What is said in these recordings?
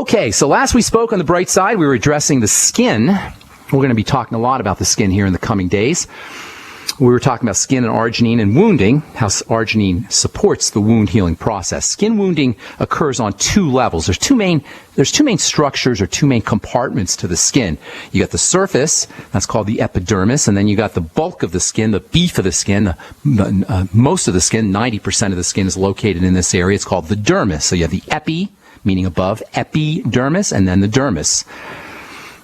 Okay, so last we spoke on the bright side, we were addressing the skin. We're going to be talking a lot about the skin here in the coming days. We were talking about skin and arginine and wounding, how arginine supports the wound healing process. Skin wounding occurs on two levels. There's two main structures or two main compartments to the skin. You got the surface, that's called the epidermis, and then you got the bulk of the skin, the beef of the skin. Most of the skin, 90% of the skin is located in this area. It's called the dermis. So you have the epi, meaning above, epidermis, and then the dermis.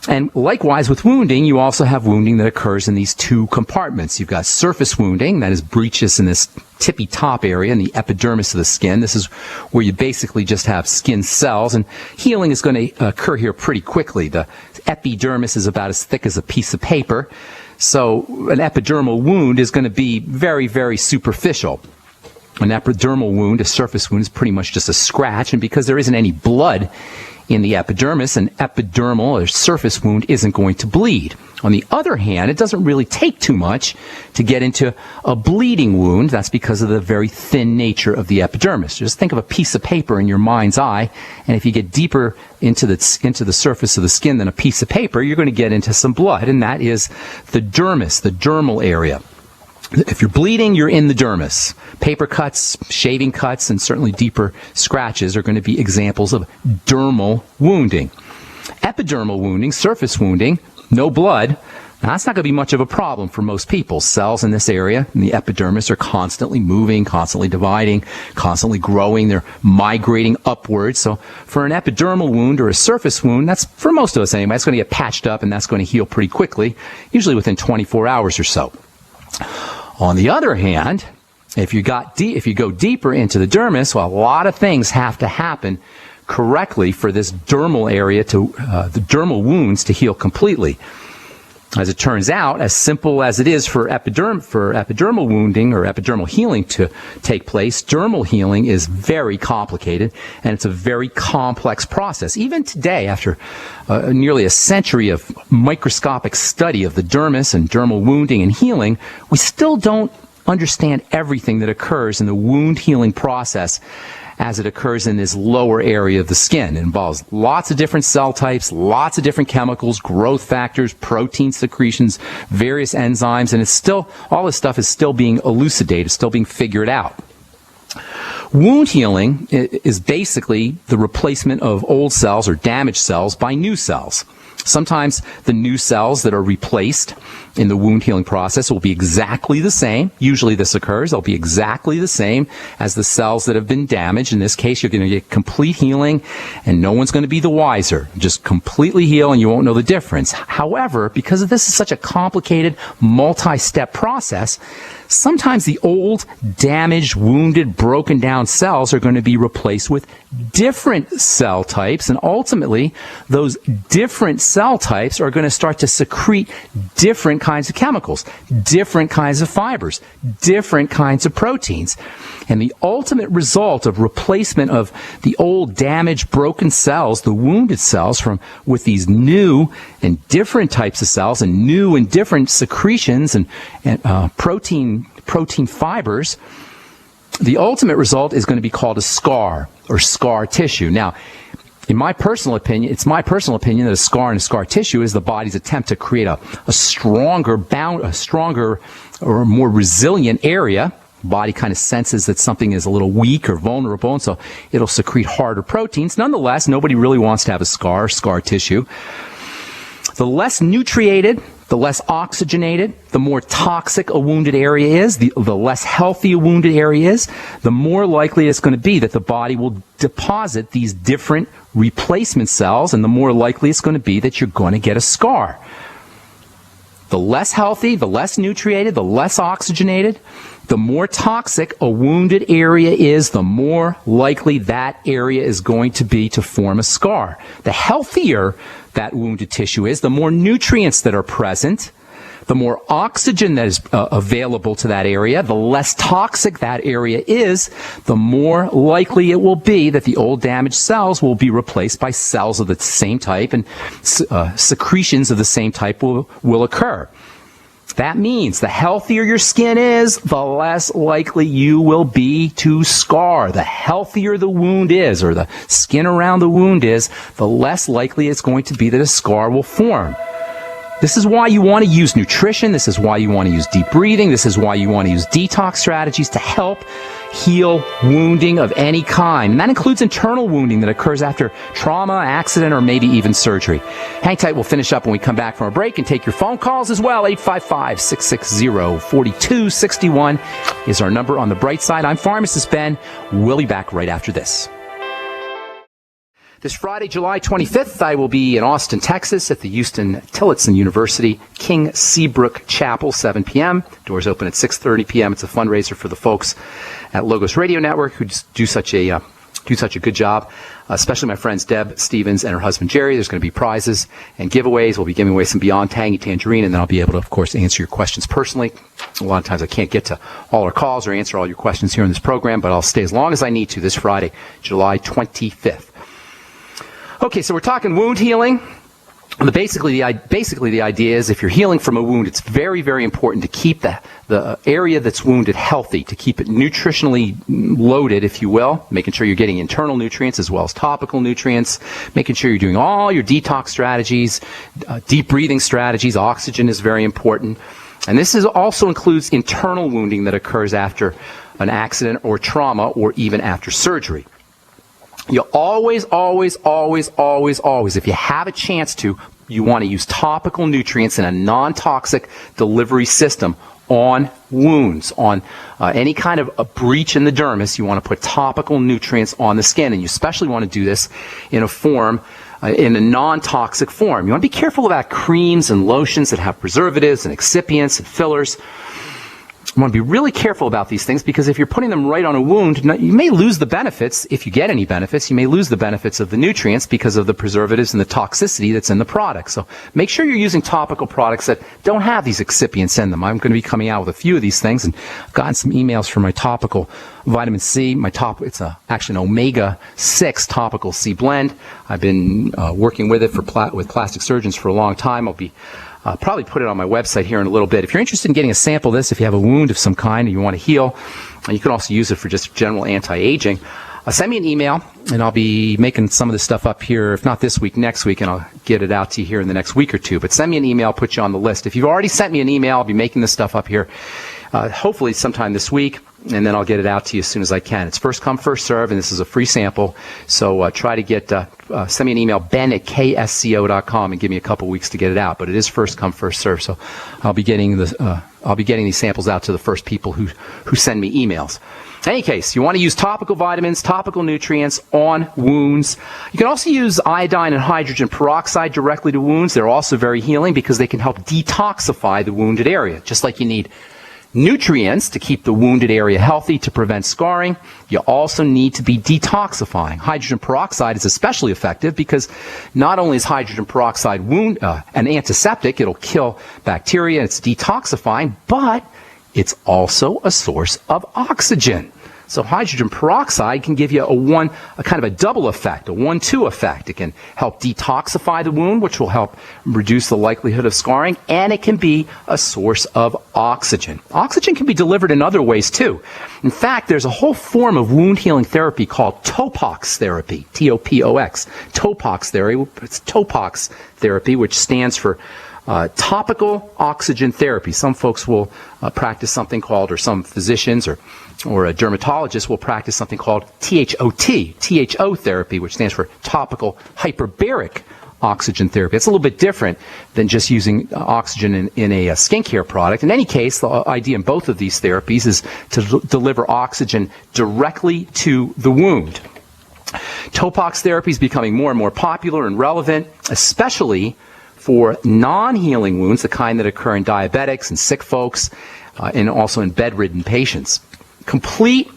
And likewise with wounding, you also have wounding that occurs in these two compartments. You've got surface wounding, that is breaches in this tippy top area in the epidermis of the skin. This is where you basically just have skin cells, and healing is going to occur here pretty quickly. The epidermis is about as thick as a piece of paper, so an epidermal wound is going to be very, very superficial. An epidermal wound, a surface wound, is pretty much just a scratch, and because there isn't any blood in the epidermis, an epidermal or surface wound isn't going to bleed. On the other hand, it doesn't really take too much to get into a bleeding wound. That's because of the very thin nature of the epidermis. Just think of a piece of paper in your mind's eye, and if you get deeper into the surface of the skin than a piece of paper, you're going to get into some blood, and that is the dermis, the dermal area. If you're bleeding, you're in the dermis. Paper cuts, shaving cuts, and certainly deeper scratches are going to be examples of dermal wounding. Epidermal wounding, surface wounding, no blood, now that's not going to be much of a problem for most people. Cells in this area, in the epidermis, are constantly moving, constantly dividing, constantly growing. They're migrating upwards. So for an epidermal wound or a surface wound, that's, for most of us anyway, it's going to get patched up and that's going to heal pretty quickly, usually within 24 hours or so. On the other hand, if you go deeper into the dermis, well, a lot of things have to happen correctly for this dermal area the dermal wounds to heal completely. As it turns out, as simple as it is for epidermal wounding or epidermal healing to take place, dermal healing is very complicated, and it's a very complex process. Even today, after nearly a century of microscopic study of the dermis and dermal wounding and healing, we still don't understand everything that occurs in the wound healing process as it occurs in this lower area of the skin. It involves lots of different cell types, lots of different chemicals, growth factors, protein secretions, various enzymes, and all this stuff is still being elucidated, still being figured out. Wound healing is basically the replacement of old cells or damaged cells by new cells. Sometimes the new cells that are replaced in the wound healing process will be exactly the same. Usually this occurs. They'll be exactly the same as the cells that have been damaged. In this case, you're going to get complete healing, and no one's going to be the wiser. Just completely heal, and you won't know the difference. However, because this is such a complicated, multi-step process, sometimes the old, damaged, wounded, broken down cells are going to be replaced with different cell types, and ultimately, those different cell types are going to start to secrete different kinds of chemicals, different kinds of fibers, different kinds of proteins. And the ultimate result of replacement of the old, damaged, broken cells, the wounded cells, with these new and different types of cells and new and different secretions and protein fibers, the ultimate result is going to be called a scar or scar tissue. Now, in my personal opinion, it's my personal opinion that a scar and a scar tissue is the body's attempt to create a stronger or more resilient area. The body kind of senses that something is a little weak or vulnerable, and so it'll secrete harder proteins. Nonetheless, nobody really wants to have a scar or scar tissue. The less nutriated, the less oxygenated, the more toxic a wounded area is, the less healthy a wounded area is, the more likely it's going to be that the body will deposit these different replacement cells, and the more likely it's going to be that you're going to get a scar. The less healthy, the less nutriated, the less oxygenated, the more toxic a wounded area is, the more likely that area is going to be to form a scar. The healthier that wounded tissue is, the more nutrients that are present, the more oxygen that is available to that area, the less toxic that area is, the more likely it will be that the old damaged cells will be replaced by cells of the same type, and secretions of the same type will occur. That means the healthier your skin is, the less likely you will be to scar. The healthier the wound is, or the skin around the wound is, the less likely it's going to be that a scar will form. This is why you want to use nutrition. This is why you want to use deep breathing. This is why you want to use detox strategies to help heal wounding of any kind. And that includes internal wounding that occurs after trauma, accident, or maybe even surgery. Hang tight. We'll finish up when we come back from our break and take your phone calls as well. 855-660-4261 is our number on the bright side. I'm Pharmacist Ben. We'll be back right after this. This Friday, July 25th, I will be in Austin, Texas at the Houston Tillotson University King Seabrook Chapel, 7 p.m. Doors open at 6:30 p.m. It's a fundraiser for the folks at Logos Radio Network who just do such a good job, especially my friends Deb Stevens and her husband Jerry. There's going to be prizes and giveaways. We'll be giving away some Beyond Tangy Tangerine, and then I'll be able to, of course, answer your questions personally. A lot of times I can't get to all our calls or answer all your questions here in this program, but I'll stay as long as I need to this Friday, July 25th. Okay, so we're talking wound healing. Basically, the idea is if you're healing from a wound, it's very, very important to keep the area that's wounded healthy, to keep it nutritionally loaded, if you will, making sure you're getting internal nutrients as well as topical nutrients, making sure you're doing all your detox strategies, deep breathing strategies. Oxygen is very important. And this also includes internal wounding that occurs after an accident or trauma or even after surgery. You always, if you have a chance to, you want to use topical nutrients in a non-toxic delivery system on wounds, on any kind of a breach in the dermis. You want to put topical nutrients on the skin, and you especially want to do this in a form, in a non-toxic form. You want to be careful about creams and lotions that have preservatives and excipients and fillers. You want to be really careful about these things because if you're putting them right on a wound, you may lose the benefits. If you get any benefits, you may lose the benefits of the nutrients because of the preservatives and the toxicity that's in the product. So make sure you're using topical products that don't have these excipients in them. I'm going to be coming out with a few of these things, and I've gotten some emails for my topical vitamin C. It's actually an omega-6 topical C blend. I've been working with it with plastic surgeons for a long time. I'll be probably put it on my website here in a little bit. If you're interested in getting a sample of this, if you have a wound of some kind and you want to heal, and you can also use it for just general anti-aging, send me an email, and I'll be making some of this stuff up here, if not this week, next week, and I'll get it out to you here in the next week or two. But send me an email, I'll put you on the list. If you've already sent me an email, I'll be making this stuff up here hopefully sometime this week, and then I'll get it out to you as soon as I can. It's first come, first serve, and this is a free sample. So try to get, send me an email, ben@ksco.com, and give me a couple weeks to get it out. But it is first come, first serve. So I'll be getting these samples out to the first people who send me emails. In any case, you want to use topical vitamins, topical nutrients on wounds. You can also use iodine and hydrogen peroxide directly to wounds. They're also very healing because they can help detoxify the wounded area. Just like you need nutrients to keep the wounded area healthy to prevent scarring, you also need to be detoxifying. Hydrogen peroxide is especially effective because not only is hydrogen peroxide an antiseptic, it'll kill bacteria, it's detoxifying, but it's also a source of oxygen. So hydrogen peroxide can give you a kind of a double effect, a 1-2 effect. It can help detoxify the wound, which will help reduce the likelihood of scarring, and it can be a source of oxygen. Oxygen can be delivered in other ways too. In fact, there's a whole form of wound healing therapy called Topox therapy, T-O-P-O-X. Topox therapy, it's Topox therapy, which stands for topical oxygen therapy. Some folks will practice something called, or some physicians or a dermatologist will practice something called THO therapy, which stands for topical hyperbaric oxygen therapy. It's a little bit different than just using oxygen in a skincare product. In any case, the idea in both of these therapies is to deliver oxygen directly to the wound. Topox therapy is becoming more and more popular and relevant, especially for non-healing wounds, the kind that occur in diabetics and sick folks, and also in bedridden patients. Complete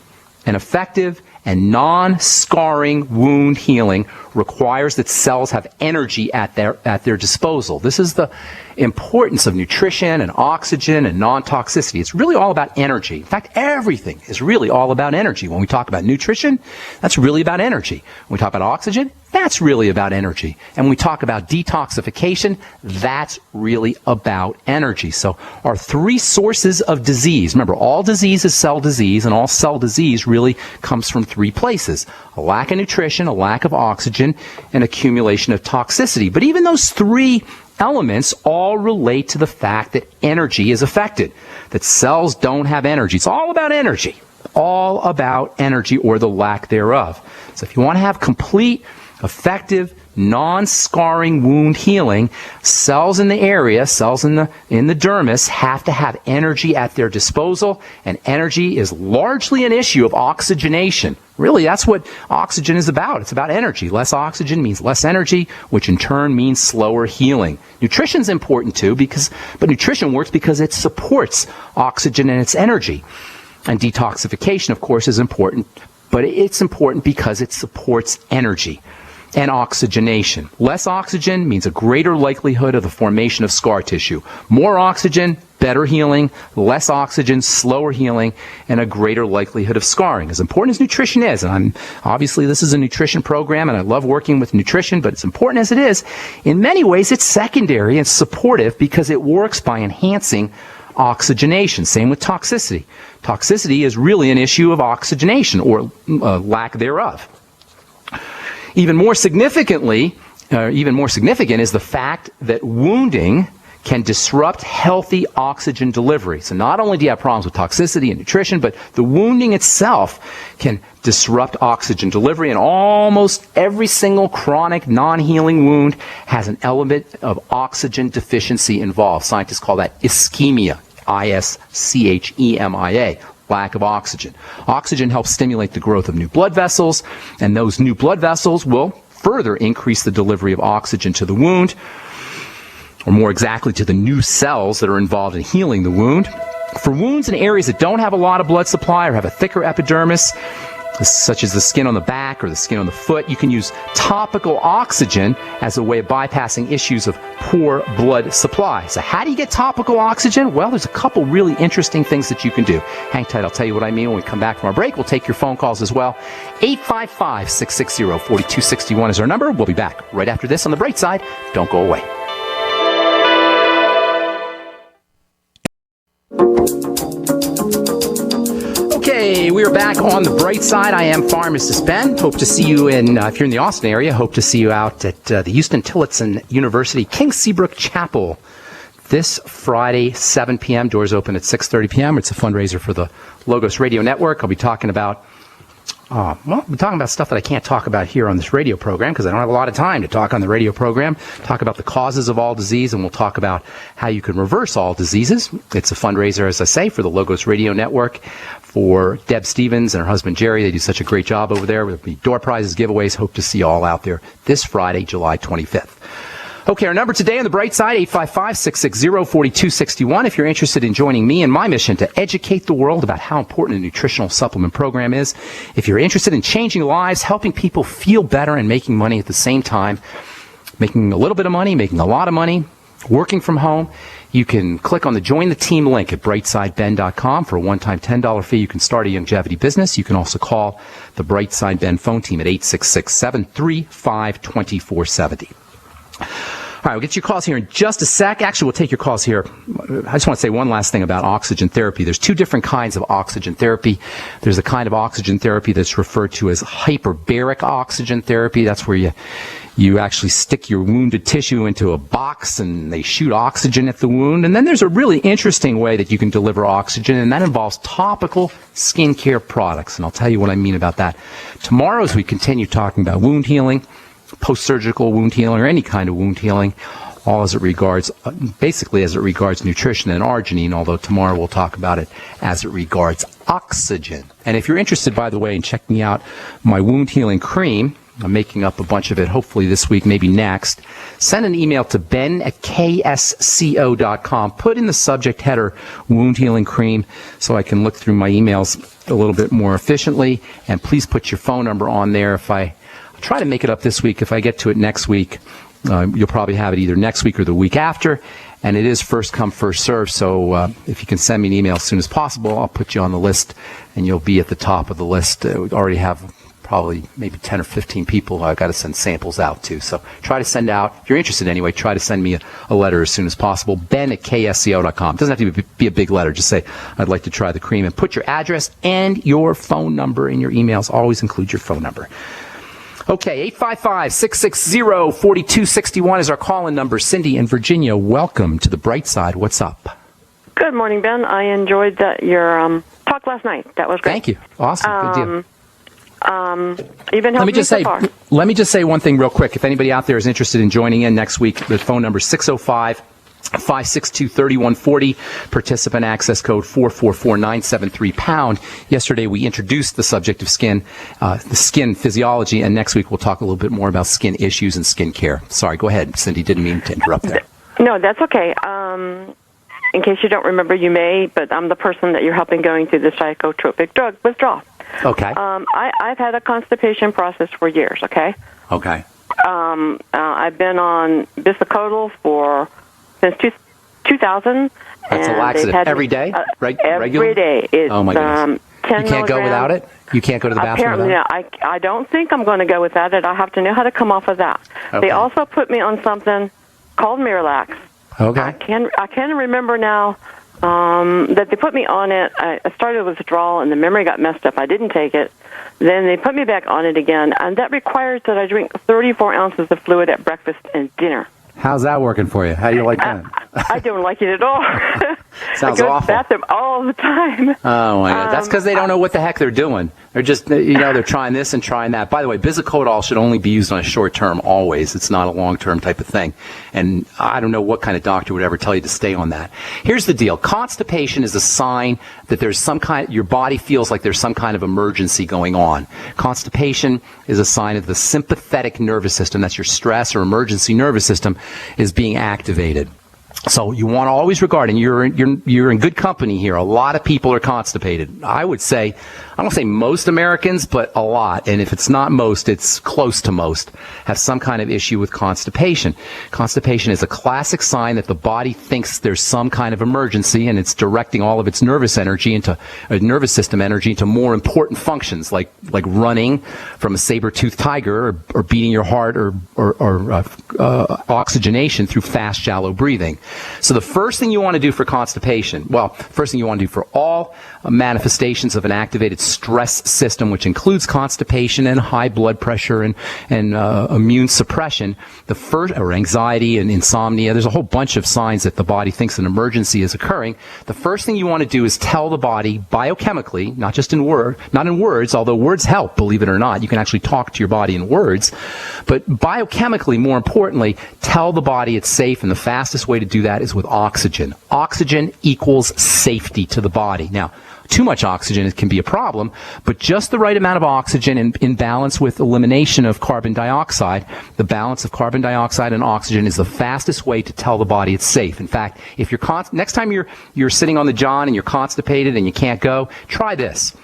and effective and non-scarring wound healing requires that cells have energy at their disposal. This is the importance of nutrition and oxygen and non-toxicity. It's really all about energy. In fact, everything is really all about energy. When we talk about nutrition, that's really about energy. When we talk about oxygen, That's really about energy. And when we talk about detoxification, that's really about energy. So our three sources of disease, remember, all disease is cell disease, and all cell disease really comes from three places: a lack of nutrition, a lack of oxygen, and accumulation of toxicity. But even those three elements all relate to the fact that energy is affected, that cells don't have energy. It's all about energy. All about energy, or the lack thereof. So if you want to have complete, effective, non-scarring wound healing, cells in the area, cells in the dermis, have to have energy at their disposal, and energy is largely an issue of oxygenation. Really, that's what oxygen is about. It's about energy. Less oxygen means less energy, which in turn means slower healing. Nutrition's important too, but nutrition works because it supports oxygen and its energy. And detoxification, of course, is important, but it's important because it supports energy and oxygenation. Less oxygen means a greater likelihood of the formation of scar tissue. More oxygen, better healing. Less oxygen, slower healing, and a greater likelihood of scarring. As important as nutrition is, and obviously this is a nutrition program, and I love working with nutrition, but as important as it is, in many ways it's secondary and supportive because it works by enhancing oxygenation. Same with toxicity. Toxicity is really an issue of oxygenation, or lack thereof. Even more significant is the fact that wounding can disrupt healthy oxygen delivery. So not only do you have problems with toxicity and nutrition, but the wounding itself can disrupt oxygen delivery, and almost every single chronic non-healing wound has an element of oxygen deficiency involved. Scientists call that ischemia, I-S-C-H-E-M-I-A, lack of oxygen. Oxygen helps stimulate the growth of new blood vessels, and those new blood vessels will further increase the delivery of oxygen to the wound, or more exactly to the new cells that are involved in healing the wound. For wounds in areas that don't have a lot of blood supply or have a thicker epidermis, such as the skin on the back or the skin on the foot, you can use topical oxygen as a way of bypassing issues of poor blood supply. So how do you get topical oxygen? Well, there's a couple really interesting things that you can do. Hang tight, I'll tell you what I mean when we come back from our break. We'll take your phone calls as well. 855-660-4261 is our number. We'll be back right after this on The Bright Side. Don't go away. Okay, we are back on The Bright Side. I am Pharmacist Ben. Hope to see you if you're in the Austin area, hope to see you out at the Houston Tillotson University King Seabrook Chapel this Friday, 7 p.m. Doors open at 6:30 p.m. It's a fundraiser for the Logos Radio Network. I'll be talking about stuff that I can't talk about here on this radio program because I don't have a lot of time to talk on the radio program. Talk about the causes of all disease, and we'll talk about how you can reverse all diseases. It's a fundraiser, as I say, for the Logos Radio Network, for Deb Stevens and her husband Jerry. They do such a great job over there. There'll be door prizes, giveaways. Hope to see you all out there this Friday, July 25th. Okay, our number today on The Bright Side, 855-660-4261. If you're interested in joining me in my mission to educate the world about how important a nutritional supplement program is, if you're interested in changing lives, helping people feel better and making money at the same time, making a little bit of money, making a lot of money, working from home, you can click on the Join the Team link at brightsideben.com. For a one-time $10 fee, you can start a longevity business. You can also call the Bright Side Ben phone team at 866-735-2470. All right, we'll get your calls here in just a sec. Actually, we'll take your calls here. I just want to say one last thing about oxygen therapy. There's two different kinds of oxygen therapy. There's a kind of oxygen therapy that's referred to as hyperbaric oxygen therapy. That's where you actually stick your wounded tissue into a box and they shoot oxygen at the wound. And then there's a really interesting way that you can deliver oxygen, and that involves topical skincare products. And I'll tell you what I mean about that tomorrow as we continue talking about wound healing, post-surgical wound healing, or any kind of wound healing, all as it regards, basically as it regards nutrition and arginine, although tomorrow we'll talk about it as it regards oxygen. And if you're interested, by the way, in checking out my wound healing cream, I'm making up a bunch of it hopefully this week, maybe next, send an email to ben@ksco.com. Put in the subject header, wound healing cream, so I can look through my emails a little bit more efficiently. And please put your phone number on there. I'll try to make it up this week. If I get to it next week, you'll probably have it either next week or the week after. And it is first come, first serve. So if you can send me an email as soon as possible, I'll put you on the list, and you'll be at the top of the list. We already have probably maybe 10 or 15 people I've got to send samples out to. So try to send out, if you're interested anyway, try to send me a letter as soon as possible. ben@ksco.com. Doesn't have to be a big letter. Just say, I'd like to try the cream, and put your address and your phone number in your emails. Always include your phone number. Okay, 855-660-4261 is our call-in number. Cindy in Virginia, welcome to the Bright Side. What's up? Good morning, Ben. I enjoyed your talk last night. That was great. Thank you. Awesome. Good deal. You've been helping me so far. Let me just say one thing real quick. If anybody out there is interested in joining in next week, the phone number is 605-562-3140. Participant access code 444-973-pound. Yesterday we introduced the subject of skin, the skin physiology, and next week we'll talk a little bit more about skin issues and skin care. Sorry, go ahead, Cindy. Didn't mean to interrupt there. No, that's okay. In case you don't remember, you may, but I'm the person that you're helping going through the psychotropic drug withdrawal. Okay. I've had a constipation process for years, okay? Okay. I've been on bisacodyl since 2000. That's a laxative. Every day? Every day. It's, oh, my goodness. 10 you can't go without it? You can't go to the bathroom Apparently, without it? I don't think I'm going to go without it. I have to know how to come off of that. Okay. They also put me on something called Miralax. Okay. I can remember now that they put me on it. I started with withdrawal, and the memory got messed up. I didn't take it. Then they put me back on it again, and that requires that I drink 34 ounces of fluid at breakfast and dinner. How's that working for you? How do you like that? I don't like it at all. Sounds I go awful. to the bathroom all the time. Oh, my God. That's because they don't know what the heck they're doing. They're just, they're trying this and trying that. By the way, bisacodyl should only be used on a short term always. It's not a long-term type of thing. And I don't know what kind of doctor would ever tell you to stay on that. Here's the deal. Constipation is a sign that there's your body feels like there's some kind of emergency going on. Constipation is a sign of the sympathetic nervous system, that's your stress or emergency nervous system, is being activated. So you want to always regard, and you're in good company here. A lot of people are constipated. I would say, I don't say most Americans, but a lot. And if it's not most, it's close to most, have some kind of issue with constipation. Constipation is a classic sign that the body thinks there's some kind of emergency, and it's directing all of its nervous system energy into more important functions, like running from a saber-toothed tiger, or beating your heart, or oxygenation through fast, shallow breathing. So the first thing you want to do for constipation, first thing you want to do for all manifestations of an activated stress system, which includes constipation and high blood pressure and immune suppression, or anxiety and insomnia, there's a whole bunch of signs that the body thinks an emergency is occurring. The first thing you want to do is tell the body biochemically, not in words, although words help, believe it or not. You can actually talk to your body in words, but biochemically, more importantly, tell the body it's safe, and the fastest way to do that is with oxygen. Oxygen equals safety to the body. Now, too much oxygen can be a problem, but just the right amount of oxygen in balance with elimination of carbon dioxide, the balance of carbon dioxide and oxygen is the fastest way to tell the body it's safe. In fact, if next time you're sitting on the john and you're constipated and you can't go, try this.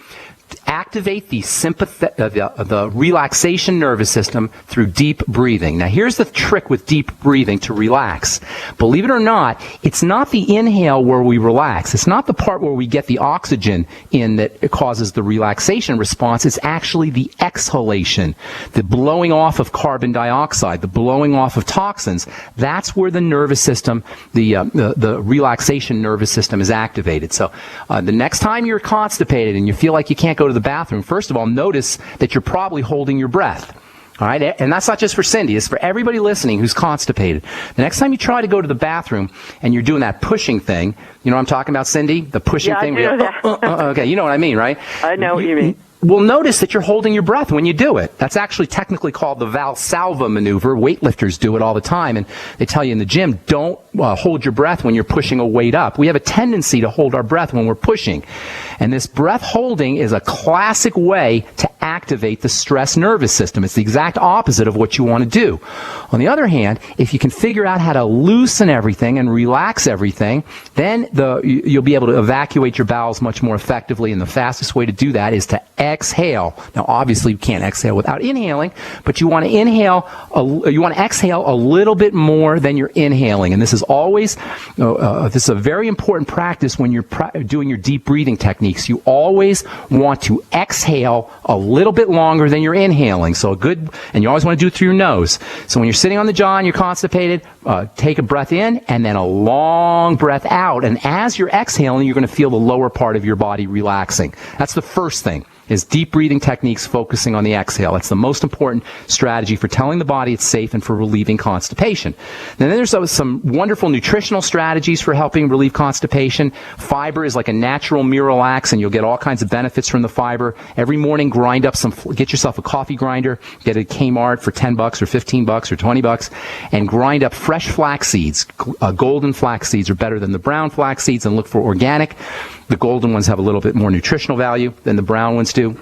Activate the relaxation nervous system through deep breathing. Now, here's the trick with deep breathing to relax. Believe it or not, it's not the inhale where we relax. It's not the part where we get the oxygen in that causes the relaxation response. It's actually the exhalation, the blowing off of carbon dioxide, the blowing off of toxins. That's where the nervous system, the relaxation nervous system is activated. So the next time you're constipated and you feel like you can't go to the bathroom, first of all, notice that you're probably holding your breath. All right? And that's not just for Cindy. It's for everybody listening who's constipated. The next time you try to go to the bathroom and you're doing that pushing thing, you know what I'm talking about, Cindy? The pushing thing. Yeah, I do that. Okay, you know what I mean, right? I know what you mean. Well, notice that you're holding your breath when you do it. That's actually technically called the Valsalva maneuver. Weightlifters do it all the time, and they tell you in the gym, don't hold your breath when you're pushing a weight up. We have a tendency to hold our breath when we're pushing. And this breath holding is a classic way to activate the stress nervous system. It's the exact opposite of what you want to do. On the other hand, if you can figure out how to loosen everything and relax everything, then you'll be able to evacuate your bowels much more effectively, and the fastest way to do that is to exhale. Now, obviously, you can't exhale without inhaling, but you want to exhale a little bit more than you're inhaling. And this is always, this is a very important practice when you're doing your deep breathing techniques. You always want to exhale a little bit longer than you're inhaling. So and you always want to do it through your nose. So when you're sitting on the jaw and you're constipated, take a breath in and then a long breath out. And as you're exhaling, you're going to feel the lower part of your body relaxing. That's the first thing, is deep breathing techniques focusing on the exhale. That's the most important strategy for telling the body it's safe and for relieving constipation. Then there's some wonderful nutritional strategies for helping relieve constipation. Fiber is like a natural Miralax, and you'll get all kinds of benefits from the fiber. Every morning, get yourself a coffee grinder, get it at Kmart for $10 or $15 or $20, and grind up fresh flax seeds. Golden flax seeds are better than the brown flax seeds, and look for organic. The golden ones have a little bit more nutritional value than the brown ones do.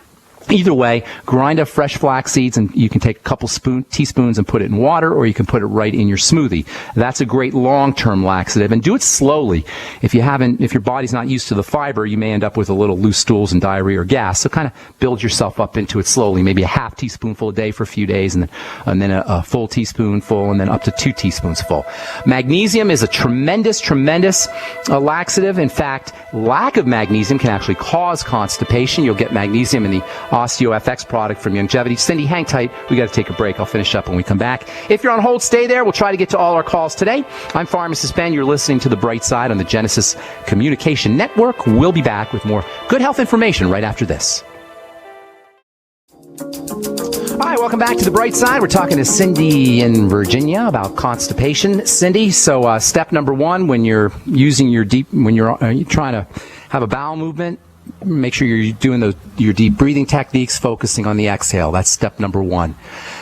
Either way, grind up fresh flax seeds, and you can take a couple teaspoons and put it in water, or you can put it right in your smoothie. That's a great long-term laxative, and do it slowly. If your body's not used to the fiber, you may end up with a little loose stools and diarrhea or gas. So kind of build yourself up into it slowly, maybe a half teaspoonful a day for a few days, and then a full teaspoonful, and then up to 2 teaspoons full. Magnesium is a tremendous laxative. In fact, lack of magnesium can actually cause constipation. You'll get magnesium in the OsteoFX product from Longevity. Cindy, hang tight. We got to take a break. I'll finish up when we come back. If you're on hold, stay there. We'll try to get to all our calls today. I'm Pharmacist Ben. You're listening to The Bright Side on the Genesis Communication Network. We'll be back with more good health information right after this. Hi, welcome back to The Bright Side. We're talking to Cindy in Virginia about constipation. Cindy, so step number 1 when you're using you're trying to have a bowel movement, make sure you're doing your deep breathing techniques, focusing on the exhale. That's step number 1.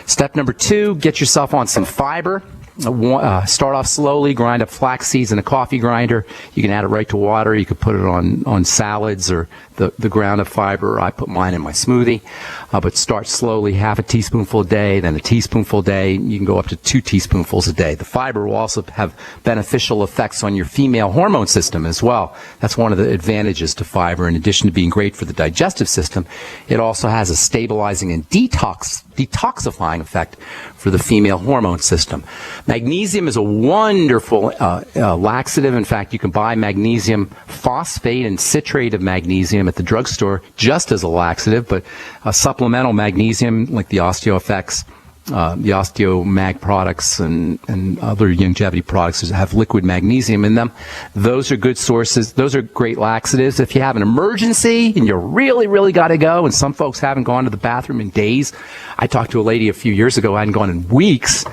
Step number 2, get yourself on some fiber. Start off slowly, grind up flax seeds in a coffee grinder. You can add it right to water. You could put it on salads or the ground of fiber. I put mine in my smoothie. But start slowly, half a teaspoonful a day, then a teaspoonful a day. You can go up to 2 teaspoonfuls a day. The fiber will also have beneficial effects on your female hormone system as well. That's one of the advantages to fiber. In addition to being great for the digestive system, it also has a stabilizing and detoxifying effect for the female hormone system. Magnesium is a wonderful laxative. In fact, you can buy magnesium phosphate and citrate of magnesium at the drugstore just as a laxative, but supplemental magnesium like the OsteoFX, the OsteoMag products and other longevity products have liquid magnesium in them. Those are good sources. Those are great laxatives. If you have an emergency and you really, really got to go, and some folks haven't gone to the bathroom in days. I talked to a lady a few years ago, I hadn't gone in weeks.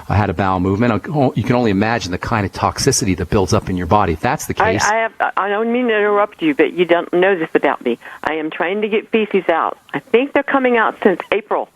I had a bowel movement. You can only imagine the kind of toxicity that builds up in your body. If that's the case. I don't mean to interrupt you, but you don't know this about me. I am trying to get feces out. I think they're coming out since April.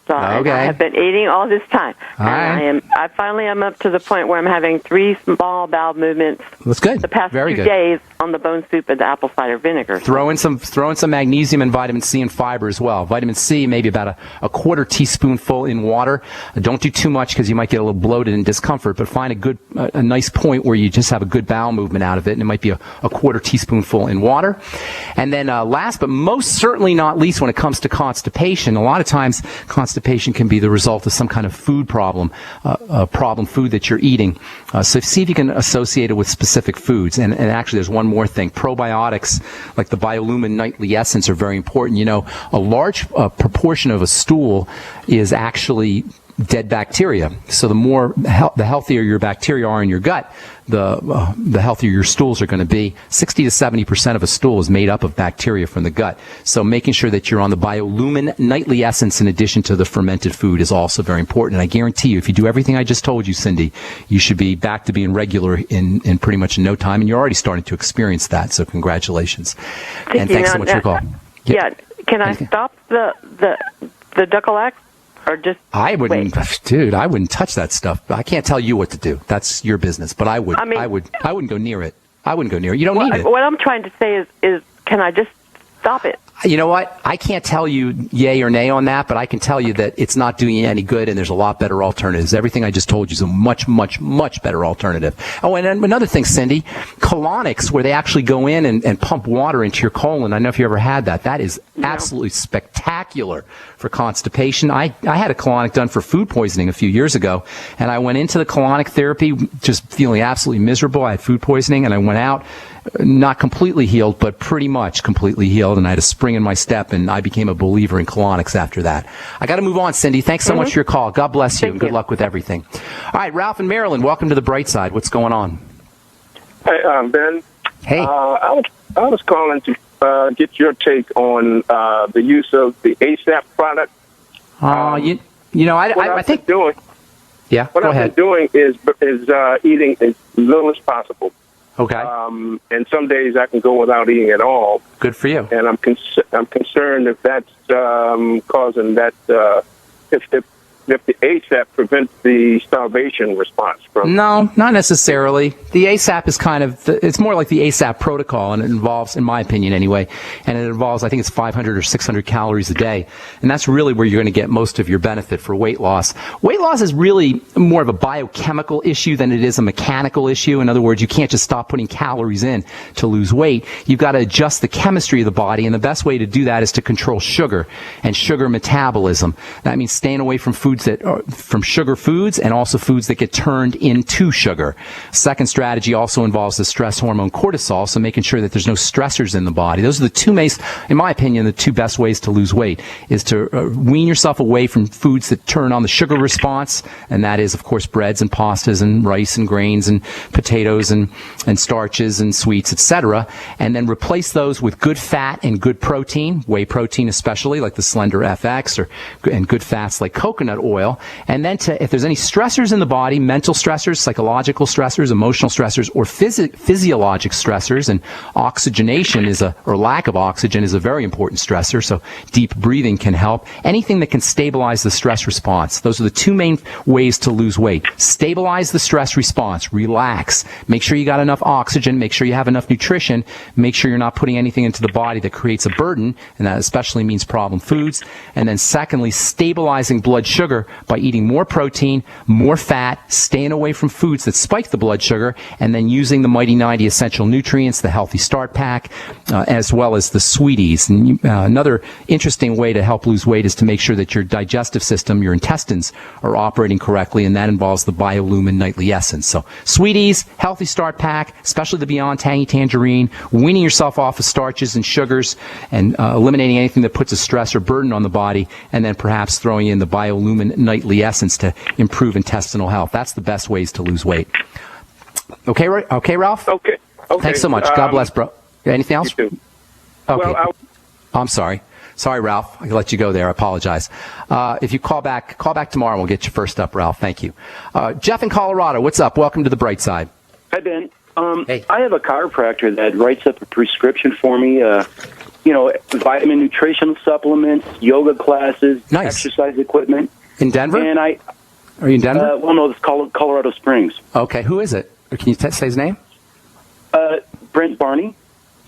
So okay. I have been eating all this time. All right. I finally am up to the point where I'm having 3 small bowel movements. That's good. The past Very 2 good. days on the bone soup and the apple cider vinegar. Throw in some magnesium and vitamin C and fiber as well. Vitamin C, maybe about a quarter teaspoonful in water. Don't do too much because you might get a little bloated and discomfort, but find a nice point where you just have a good bowel movement out of it, and it might be a quarter teaspoonful in water. And then last but most certainly not least, when it comes to constipation, a lot of times constipation can be the result of some kind of food problem, problem food that you're eating. So see if you can associate it with specific foods. And actually, there's one more thing. Probiotics, like the Biolumin Nightly Essence, are very important. You know, a large proportion of a stool is actually dead bacteria. So the healthier your bacteria are in your gut, the healthier your stools are going to be. 60 to 70% of a stool is made up of bacteria from the gut. So making sure that you're on the Biolumin Nightly Essence in addition to the fermented food is also very important. And I guarantee you, if you do everything I just told you, Cindy, you should be back to being regular in pretty much in no time. And you're already starting to experience that. So congratulations. And thanks so much for your call. Yeah. Can I stop the Ducalax? Or just I wouldn't, dude. I wouldn't touch that stuff. I can't tell you what to do. That's your business. But I wouldn't go near it. I wouldn't go near it. You don't need it. What I'm trying to say is, can I just stop it? You know what? I can't tell you yay or nay on that, but I can tell you that it's not doing you any good, and there's a lot better alternatives. Everything I just told you is a much, much, much better alternative. Oh, and another thing, Cindy, colonics, where they actually go in and pump water into your colon. I don't know if you ever had that. That is absolutely spectacular for constipation. I had a colonic done for food poisoning a few years ago, and I went into the colonic therapy just feeling absolutely miserable. I had food poisoning, and I went out not completely healed, but pretty much completely healed, and I had a spring in my step, and I became a believer in colonics after that. I got to move on, Cindy. Thanks so much for your call. God bless you, and good luck with everything. All right, Ralph in Maryland, welcome to the bright side. What's going on? Hey, Ben. Hey. I was calling to get your take on the use of the ASAP product. I think doing. Yeah, what go I've ahead. been doing is eating as little as possible. Okay. And some days I can go without eating at all. Good for you. And I'm concerned if that's causing that if the ASAP prevents the starvation response from. No, not necessarily. The ASAP is it's more like the ASAP protocol, and it involves, in my opinion anyway, and it involves, I think it's 500 or 600 calories a day. And that's really where you're going to get most of your benefit for weight loss. Weight loss is really more of a biochemical issue than it is a mechanical issue. In other words, you can't just stop putting calories in to lose weight. You've got to adjust the chemistry of the body, and the best way to do that is to control sugar and sugar metabolism. That means staying away from from sugar foods, and also foods that get turned into sugar. Second strategy also involves the stress hormone cortisol, so making sure that there's no stressors in the body. Those are the two in my opinion, the two best ways to lose weight, is to wean yourself away from foods that turn on the sugar response, and that is, of course, breads and pastas and rice and grains and potatoes and starches and sweets, etc., and then replace those with good fat and good protein, whey protein especially, like the Slender FX, and good fats like coconut oil. And then if there's any stressors in the body, mental stressors, psychological stressors, emotional stressors, or physiologic stressors, and oxygenation or lack of oxygen is a very important stressor, so deep breathing can help. Anything that can stabilize the stress response. Those are the two main ways to lose weight. Stabilize the stress response. Relax. Make sure you got enough oxygen. Make sure you have enough nutrition. Make sure you're not putting anything into the body that creates a burden, and that especially means problem foods. And then secondly, stabilizing blood sugar by eating more protein, more fat, staying away from foods that spike the blood sugar, and then using the Mighty 90 essential nutrients, the Healthy Start Pack, as well as the Sweeties. And another interesting way to help lose weight is to make sure that your digestive system, your intestines, are operating correctly, and that involves the Biolumin Nightly Essence. So Sweeties, Healthy Start Pack, especially the Beyond Tangy Tangerine, weaning yourself off of starches and sugars, and eliminating anything that puts a stress or burden on the body, and then perhaps throwing in the Biolumin Nightly Essence to improve intestinal health. That's the best ways to lose weight. Okay, Ralph? Okay. Thanks so much. God bless, bro. Anything else? You too. Okay. Well, I'm sorry. Sorry, Ralph. I let you go there. I apologize. If you call back tomorrow, we'll get you first up, Ralph. Thank you. Jeff in Colorado, what's up? Welcome to the bright side. Hi, Ben. Hey. I have a chiropractor that writes up a prescription for me, vitamin nutritional supplements, yoga classes, exercise equipment. In Denver? And Are you in Denver? No, it's Colorado Springs. Okay. Who is it? Can you say his name? Brent Barney.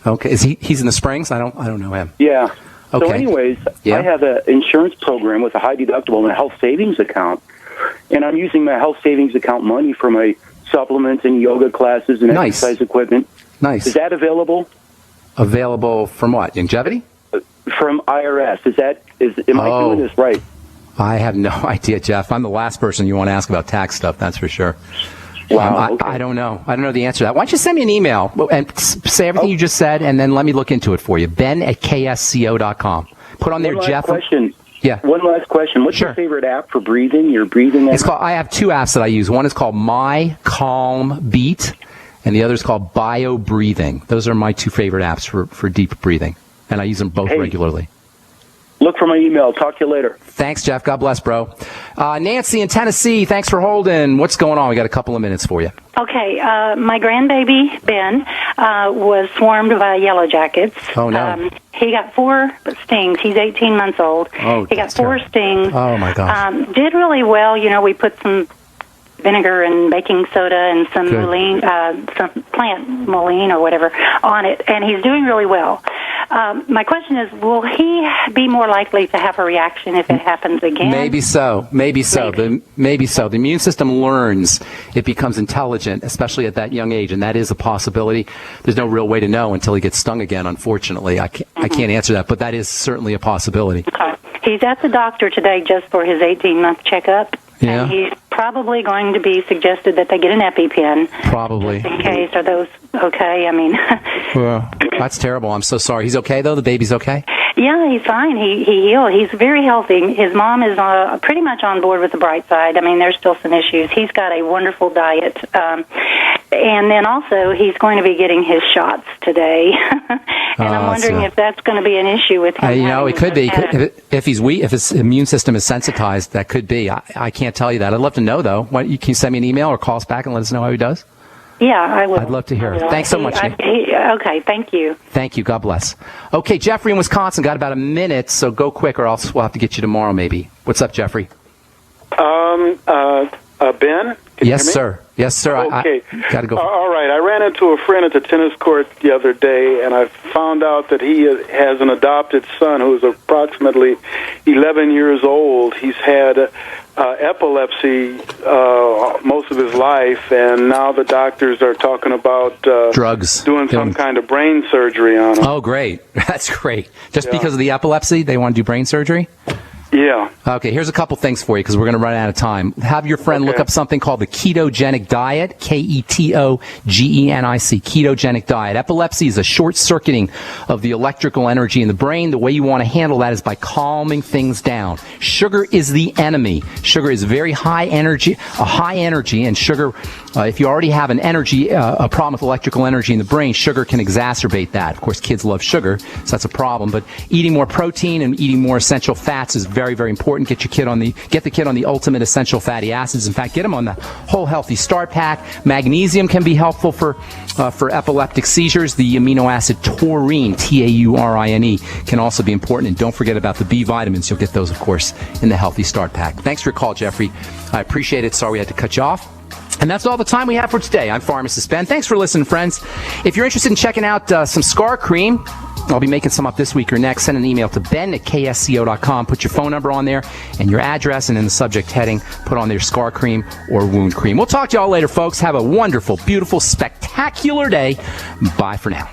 Okay. He's in the Springs? I don't know him. Yeah. Okay. So anyways, I have an insurance program with a high deductible and a health savings account, and I'm using my health savings account money for my supplements and yoga classes and exercise equipment. Nice. Is that available? Available from what? Longevity? From IRS. Am I doing this right? I have no idea, Jeff. I'm the last person you want to ask about tax stuff, that's for sure. Wow. Okay. I don't know. I don't know the answer to that. Why don't you send me an email and say everything you just said, and then let me look into it for you. Ben@ksco.com. Put on there, Jeff. Question. Yeah. One last question. What's your favorite app for breathing? Your breathing app? I have two apps that I use. One is called My Calm Beat, and the other is called Bio Breathing. Those are my two favorite apps for deep breathing, and I use them both regularly. Look for my email. Talk to you later. Thanks, Jeff. God bless, bro. Nancy in Tennessee, thanks for holding. What's going on? We got a couple of minutes for you. Okay. My grandbaby, Ben, was swarmed by yellow jackets. Oh, no. He got 4 stings. He's 18 months old. Oh, he got 4 stings. Oh, my gosh. Did really well. We put some vinegar and baking soda and some some plant mullein or whatever on it, and he's doing really well. My question is, will he be more likely to have a reaction if it happens again? Maybe so. Maybe so. Maybe so. The immune system learns. It becomes intelligent, especially at that young age, and that is a possibility. There's no real way to know until he gets stung again, unfortunately. I can't answer that, but that is certainly a possibility. Okay. He's at the doctor today just for his 18-month checkup. Yeah. And he's probably going to be suggested that they get an EpiPen. Probably. Just in case. Are those okay? I mean... Well, that's terrible. I'm so sorry. He's okay, though? The baby's okay? Yeah, he's fine. He healed. He's very healthy. His mom is pretty much on board with the bright side. I mean, there's still some issues. He's got a wonderful diet. And then also, he's going to be getting his shots today. And I'm wondering if that's going to be an issue with him. It could be. If he's weak, if his immune system is sensitized, that could be. I can't tell you that. I'd love to know, though. Can you send me an email or call us back and let us know how he does? Yeah, I will. I'd love to hear. Thanks so much, Nick. Okay, thank you. Thank you. God bless. Okay, Jeffrey in Wisconsin, got about a minute, so go quick or else we'll have to get you tomorrow maybe. What's up, Jeffrey? Ben? Yes, sir. Yes, sir. Okay. I got to go. All right. I ran into a friend at the tennis court the other day, and I found out that he has an adopted son who is approximately 11 years old. He's had epilepsy most of his life, and now the doctors are talking about drugs, doing some kind of brain surgery on him. Oh, great. That's great. Just because of the epilepsy, they want to do brain surgery? Yeah. Okay, here's a couple things for you because we're going to run out of time. Have your friend look up something called the ketogenic diet, Ketogenic, ketogenic diet. Epilepsy is a short-circuiting of the electrical energy in the brain. The way you want to handle that is by calming things down. Sugar is the enemy. Sugar is very high energy, and sugar, if you already have a problem with electrical energy in the brain, sugar can exacerbate that. Of course, kids love sugar, so that's a problem. But eating more protein and eating more essential fats is very, very important. Get the kid on the ultimate essential fatty acids. In fact, get him on the whole healthy start pack. Magnesium can be helpful for epileptic seizures. The amino acid taurine, Taurine, can also be important. And don't forget about the B vitamins. You'll get those, of course, in the healthy start pack. Thanks for your call, Jeffrey. I appreciate it. Sorry we had to cut you off. And that's all the time we have for today. I'm Pharmacist Ben. Thanks for listening, friends. If you're interested in checking out some scar cream, I'll be making some up this week or next. Send an email to ben@ksco.com. Put your phone number on there and your address, and in the subject heading, put on their scar cream or wound cream. We'll talk to y'all later, folks. Have a wonderful, beautiful, spectacular day. Bye for now.